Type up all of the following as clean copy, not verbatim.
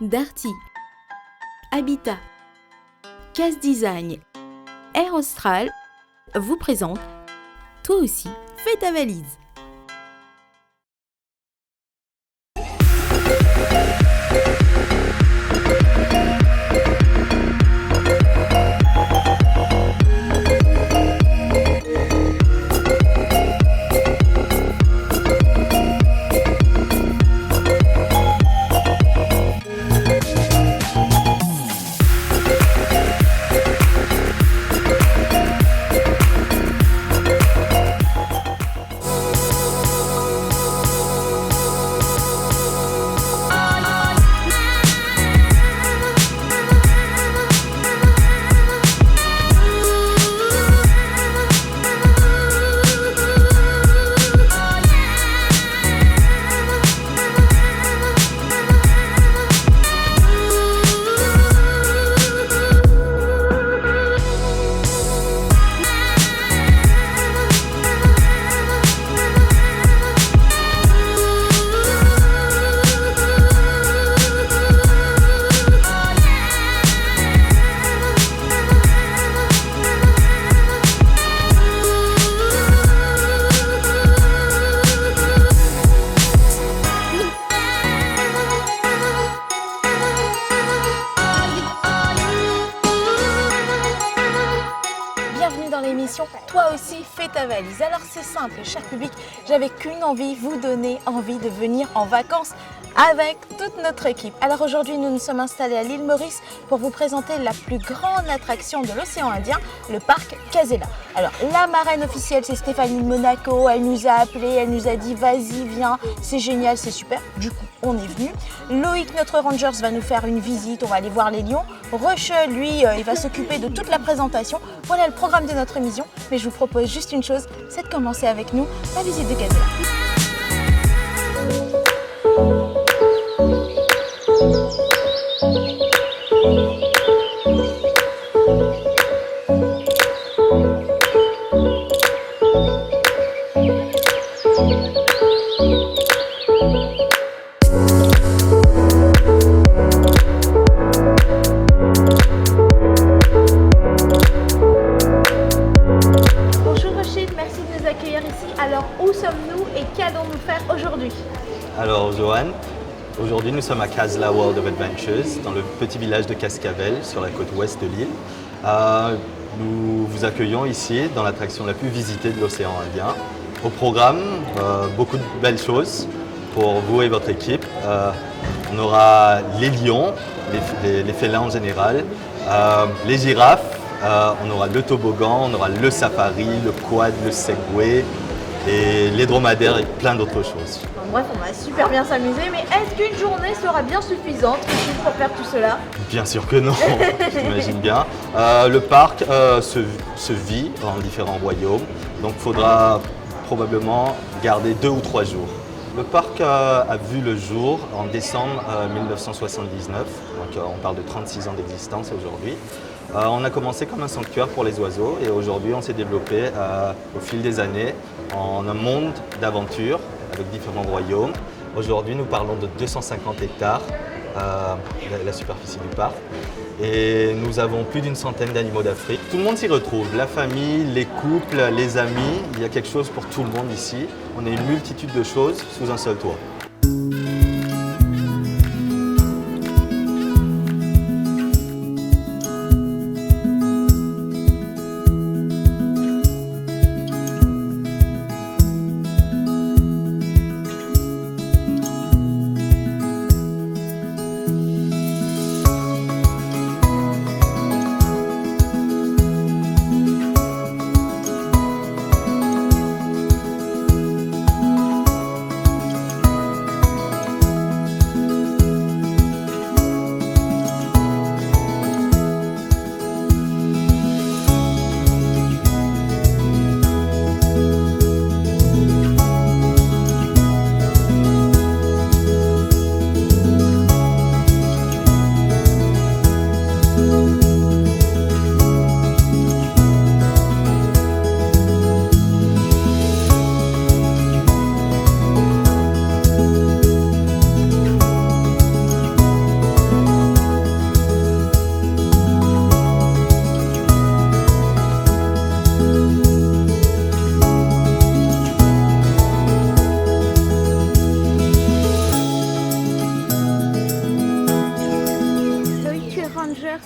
Darty, Habitat, Case Design, Air Austral vous présente Toi aussi, fais ta valise. Bienvenue dans l'émission Toi aussi fais ta valise. Alors c'est simple, cher public, j'avais qu'une envie, vous donner envie de venir en vacances avec toute notre équipe. Alors aujourd'hui nous nous sommes installés à l'île Maurice pour vous présenter la plus grande attraction de l'océan Indien, le parc Casella. Alors la marraine officielle c'est Stéphanie de Monaco, elle nous a appelé, elle nous a dit vas-y viens, c'est génial, c'est super. Du coup on est venu. Loïc, notre rangers, va nous faire une visite, on va aller voir les lions. Roche, lui, il va s'occuper de toute la présentation. Voilà le programme de notre émission, mais je vous propose juste une chose, c'est de commencer avec nous la visite de Casella. Alors, où sommes-nous et qu'allons-nous faire aujourd'hui? Alors, Johan, aujourd'hui nous sommes à Casella World of Adventures, dans le petit village de Cascavel, sur la côte ouest de l'île. Nous vous accueillons ici dans l'attraction la plus visitée de l'océan Indien. Au programme, beaucoup de belles choses pour vous et votre équipe. On aura les lions, les félins en général, les girafes, on aura le toboggan, on aura le safari, le quad, le segway, et les dromadaires et plein d'autres choses. Bref, on va super bien s'amuser, mais est-ce qu'une journée sera bien suffisante pour faire tout cela? Bien sûr que non, j'imagine bien. Le parc se vit en différents royaumes, donc il faudra probablement garder 2 ou 3 jours. Le parc a vu le jour en décembre 1979, donc on parle de 36 ans d'existence aujourd'hui. On a commencé comme un sanctuaire pour les oiseaux et aujourd'hui on s'est développé au fil des années en un monde d'aventure avec différents royaumes. Aujourd'hui nous parlons de 250 hectares, la superficie du parc, et nous avons plus d'une centaine d'animaux d'Afrique. Tout le monde s'y retrouve, la famille, les couples, les amis, il y a quelque chose pour tout le monde ici. On a une multitude de choses sous un seul toit.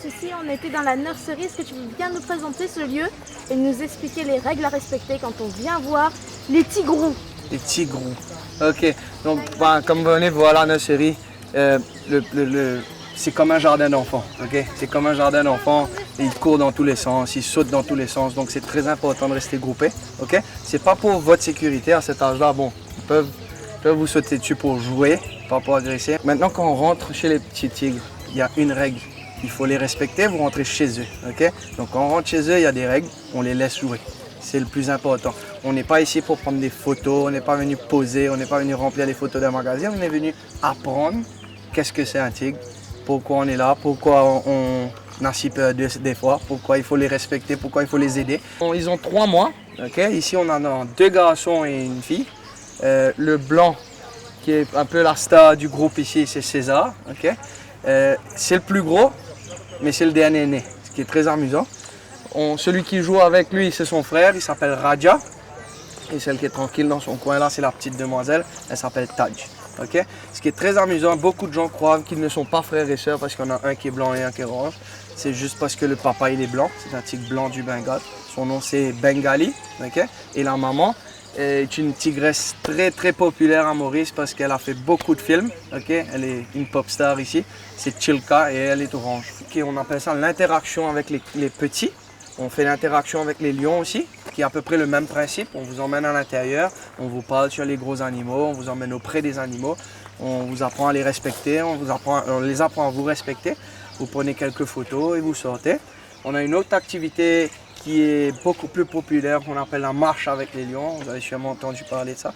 ici, on était dans la nurserie. Est-ce que tu veux bien nous présenter ce lieu et nous expliquer les règles à respecter quand on vient voir les tigrous? Les tigrous. Ok, donc comme vous venez voir la nurserie, c'est comme un jardin d'enfants. Okay? C'est comme un jardin d'enfants. Ils courent dans tous les sens, ils sautent dans tous les sens. Donc c'est très important de rester groupé. Okay? C'est pas pour votre sécurité à cet âge-là. Bon, ils peuvent vous sauter dessus pour jouer, pas pour agresser. Maintenant, quand on rentre chez les petits tigres, il y a une règle. Il faut les respecter, vous rentrez chez eux. Okay? Donc quand on rentre chez eux, il y a des règles, on les laisse jouer. C'est le plus important. On n'est pas ici pour prendre des photos, on n'est pas venu poser, on n'est pas venu remplir les photos d'un magazine, on est venu apprendre qu'est-ce que c'est un tigre, pourquoi on est là, pourquoi on a si peur des fois, pourquoi il faut les respecter, pourquoi il faut les aider. Ils ont 3 mois. Okay? Ici, on a 2 garçons et une fille. Le blanc, qui est un peu la star du groupe ici, c'est César. Okay? C'est le plus gros, mais c'est le dernier né, ce qui est très amusant. Celui qui joue avec lui, c'est son frère, il s'appelle Raja. Et celle qui est tranquille dans son coin là, c'est la petite demoiselle, elle s'appelle Taj. Okay? Ce qui est très amusant, beaucoup de gens croient qu'ils ne sont pas frères et sœurs parce qu'il y en a un qui est blanc et un qui est orange. C'est juste parce que le papa il est blanc, c'est un tigre blanc du Bengale. Son nom c'est Bengali. Okay? Et la maman est une tigresse très très populaire à Maurice parce qu'elle a fait beaucoup de films. Okay? Elle est une pop star ici, c'est Chilka et elle est orange. Okay? On appelle ça l'interaction avec les petits. On fait l'interaction avec les lions aussi, qui est à peu près le même principe. On vous emmène à l'intérieur, on vous parle sur les gros animaux, on vous emmène auprès des animaux, on vous apprend à les respecter, on les apprend à vous respecter. Vous prenez quelques photos et vous sortez. On a une autre activité qui est beaucoup plus populaire qu'on appelle la marche avec les lions. Vous avez sûrement entendu parler de ça.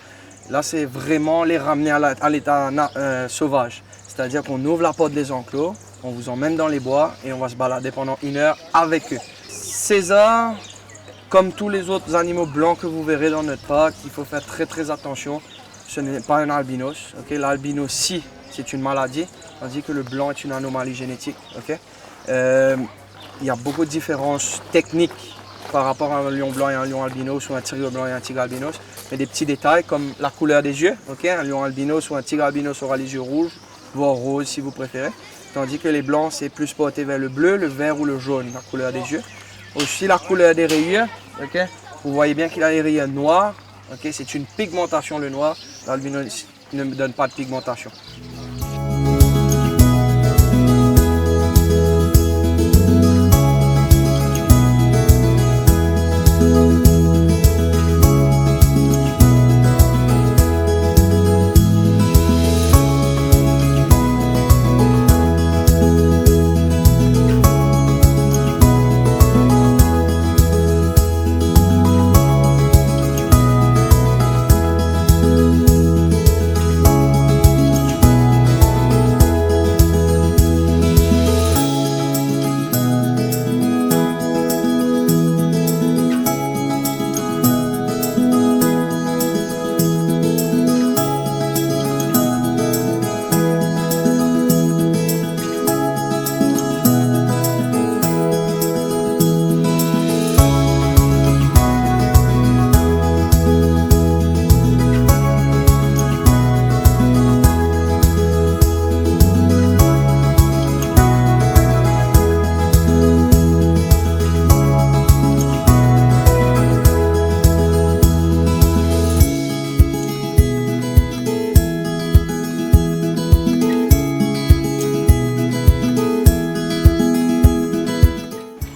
Là, c'est vraiment les ramener à l'état sauvage. C'est-à-dire qu'on ouvre la porte des enclos, on vous emmène dans les bois et on va se balader pendant 1 heure avec eux. César, comme tous les autres animaux blancs que vous verrez dans notre parc, il faut faire très très attention. Ce n'est pas un albinos. Okay? L'albinos, c'est une maladie, tandis que le blanc est une anomalie génétique. Okay? Il y a beaucoup de différences techniques par rapport à un lion blanc et un lion albinos ou un tigre blanc et un tigre albinos. Mais des petits détails comme la couleur des yeux. Okay? Un lion albinos ou un tigre albinos aura les yeux rouges, voire roses si vous préférez. Tandis que les blancs, c'est plus porté vers le bleu, le vert ou le jaune, la couleur des yeux. Aussi la couleur des rayures, okay? Vous voyez bien qu'il a les rayures noires, okay? C'est une pigmentation le noir, l'albinos ne me donne pas de pigmentation.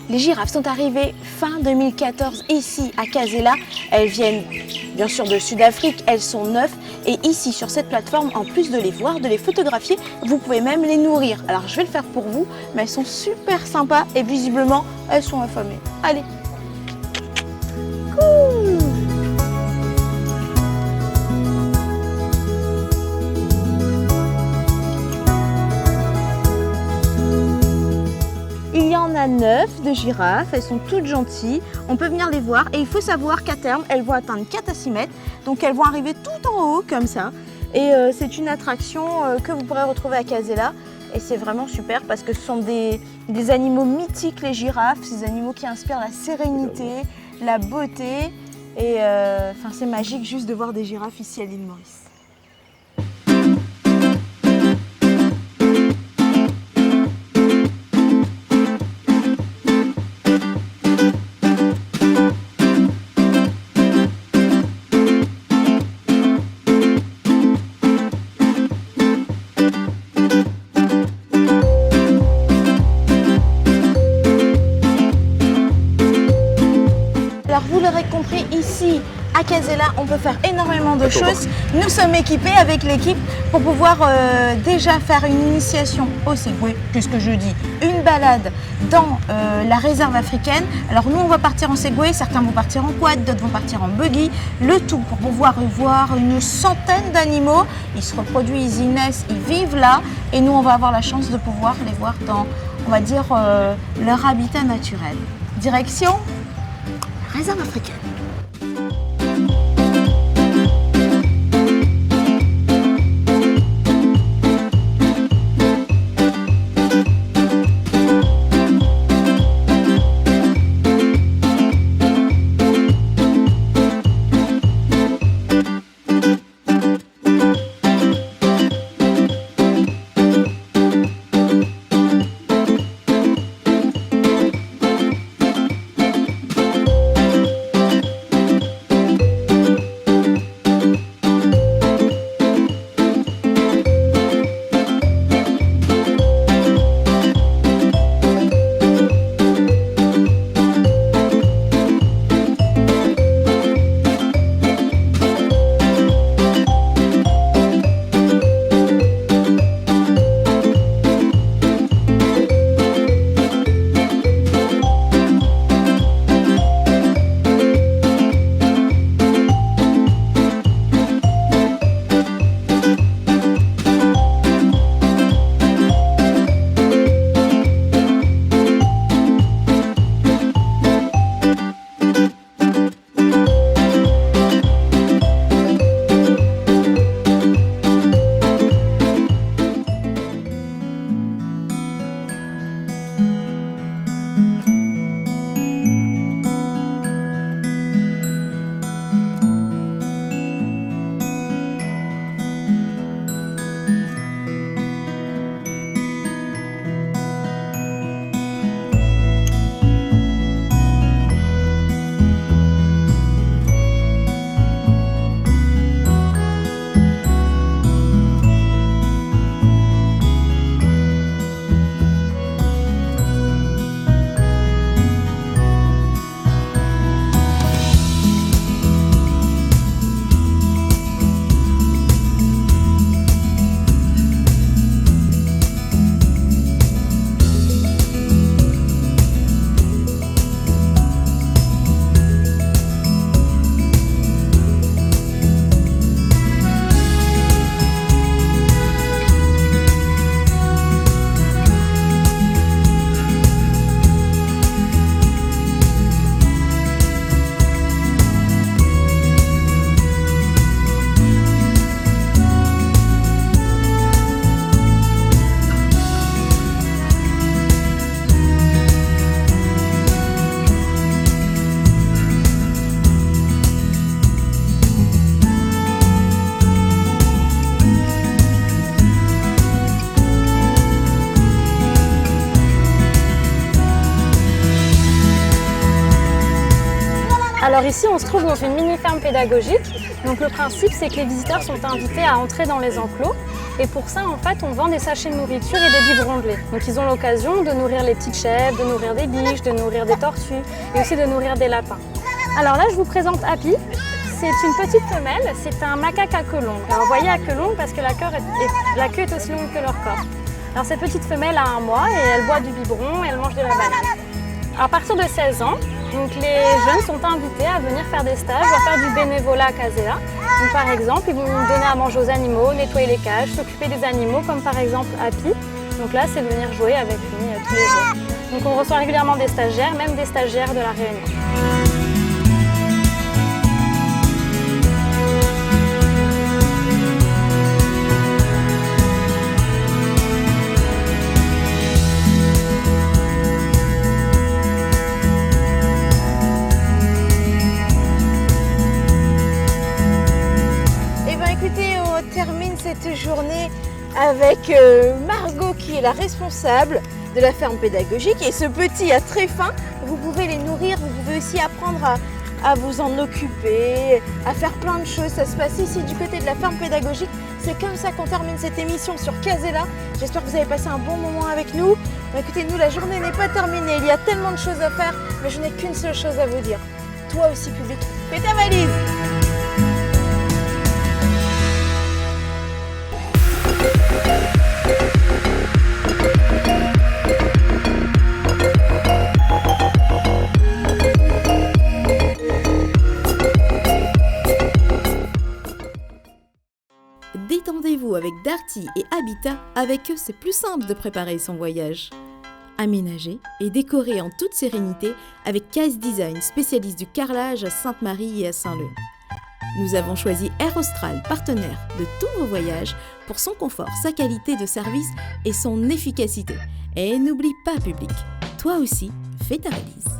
Les girafes sont arrivées fin 2014 ici à Casella. Elles viennent bien sûr de Sud-Afrique, elles sont 9 et ici sur cette plateforme, en plus de les voir, de les photographier, vous pouvez même les nourrir. Alors je vais le faire pour vous, mais elles sont super sympas et visiblement elles sont affamées. Allez. Cool. Il y en a 9 de girafes, elles sont toutes gentilles, on peut venir les voir et il faut savoir qu'à terme elles vont atteindre 4 à 6 mètres, donc elles vont arriver tout en haut comme ça et c'est une attraction que vous pourrez retrouver à Casella et c'est vraiment super parce que ce sont des animaux mythiques les girafes, ces animaux qui inspirent la sérénité, la beauté et c'est magique juste de voir des girafes ici à l'île Maurice. énormément de choses. Nous sommes équipés avec l'équipe pour pouvoir déjà faire une initiation au Segway, qu'est-ce que je dis, une balade dans la réserve africaine. Alors nous on va partir en Segway, certains vont partir en quad, d'autres vont partir en buggy, le tout pour pouvoir voir une centaine d'animaux. Ils se reproduisent, ils naissent, ils vivent là et nous on va avoir la chance de pouvoir les voir dans, on va dire, leur habitat naturel. Direction la réserve africaine. Alors ici, on se trouve dans une mini-ferme pédagogique. Donc le principe, c'est que les visiteurs sont invités à entrer dans les enclos. Et pour ça, en fait, on vend des sachets de nourriture et des biberons de lait. Donc ils ont l'occasion de nourrir les petites chèvres, de nourrir des biches, de nourrir des tortues et aussi de nourrir des lapins. Alors là, je vous présente Happy. C'est une petite femelle, c'est un macaque à queue longue. Alors vous voyez à queue longue parce que la queue est aussi longue que leur corps. Alors cette petite femelle a 1 mois et elle boit du biberon et elle mange de la banane. À partir de 16 ans, donc les jeunes sont invités à venir faire des stages, à faire du bénévolat à Casella. Donc par exemple, ils vont donner à manger aux animaux, nettoyer les cages, s'occuper des animaux, comme par exemple Happy. Donc là, c'est venir jouer avec lui tous les jours. Donc on reçoit régulièrement des stagiaires, même des stagiaires de la Réunion. Cette journée avec Margot qui est la responsable de la ferme pédagogique et ce petit a très faim, vous pouvez les nourrir, vous pouvez aussi apprendre à vous en occuper, à faire plein de choses. Ça se passe ici du côté de la ferme pédagogique. C'est comme ça qu'on termine cette émission sur Casella. J'espère que vous avez passé un bon moment avec nous. Écoutez, nous, la journée n'est pas terminée, il y a tellement de choses à faire, mais je n'ai qu'une seule chose à vous dire. Toi aussi public, fais ta valise! sorties et habitat, avec eux c'est plus simple de préparer son voyage. Aménagé et décoré en toute sérénité avec Case Design, spécialiste du carrelage à Sainte-Marie et à Saint-Leu. Nous avons choisi Air Austral, partenaire de tous vos voyages, pour son confort, sa qualité de service et son efficacité. Et n'oublie pas, public, toi aussi, fais ta valise.